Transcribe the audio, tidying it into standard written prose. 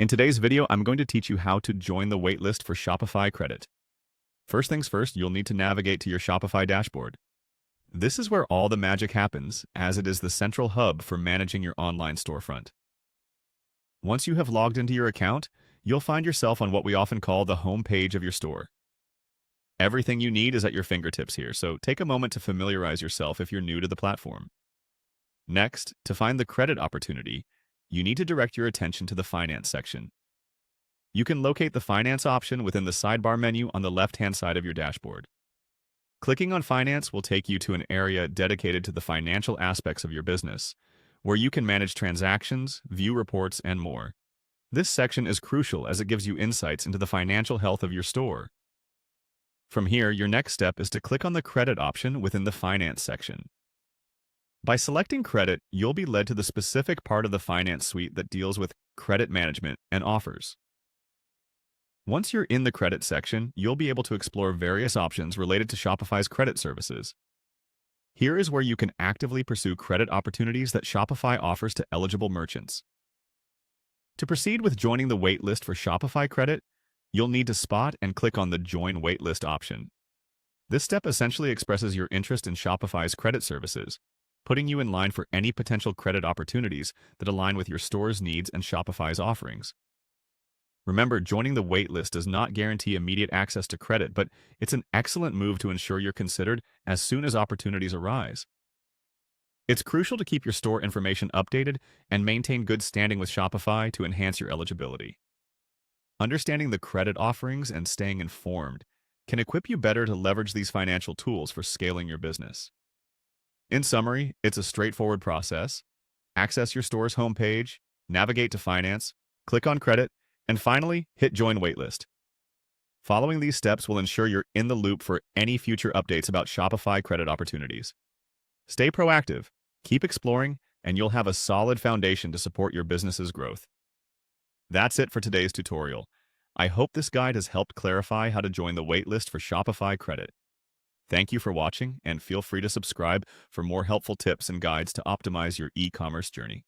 In today's video, I'm going to teach you how to join the waitlist for Shopify credit. First things first, you'll need to navigate to your Shopify dashboard. This is where all the magic happens, as it is the central hub for managing your online storefront. Once you have logged into your account, you'll find yourself on what we often call the home page of your store. Everything you need is at your fingertips here, so take a moment to familiarize yourself if you're new to the platform. Next, to find the credit opportunity, you need to direct your attention to the Finance section. You can locate the Finance option within the sidebar menu on the left-hand side of your dashboard. Clicking on Finance will take you to an area dedicated to the financial aspects of your business, where you can manage transactions, view reports, and more. This section is crucial as it gives you insights into the financial health of your store. From here, your next step is to click on the Credit option within the Finance section. By selecting Credit, you'll be led to the specific part of the Finance suite that deals with credit management and offers. Once you're in the Credit section, you'll be able to explore various options related to Shopify's credit services. Here is where you can actively pursue credit opportunities that Shopify offers to eligible merchants. To proceed with joining the waitlist for Shopify credit, you'll need to spot and click on the Join Waitlist option. This step essentially expresses your interest in Shopify's credit services, putting you in line for any potential credit opportunities that align with your store's needs and Shopify's offerings. Remember, joining the waitlist does not guarantee immediate access to credit, but it's an excellent move to ensure you're considered as soon as opportunities arise. It's crucial to keep your store information updated and maintain good standing with Shopify to enhance your eligibility. Understanding the credit offerings and staying informed can equip you better to leverage these financial tools for scaling your business. In summary, it's a straightforward process. Access your store's homepage, navigate to Finance, click on Credit, and finally, hit Join Waitlist. Following these steps will ensure you're in the loop for any future updates about Shopify credit opportunities. Stay proactive, keep exploring, and you'll have a solid foundation to support your business's growth. That's it for today's tutorial. I hope this guide has helped clarify how to join the waitlist for Shopify credit. Thank you for watching, and feel free to subscribe for more helpful tips and guides to optimize your e-commerce journey.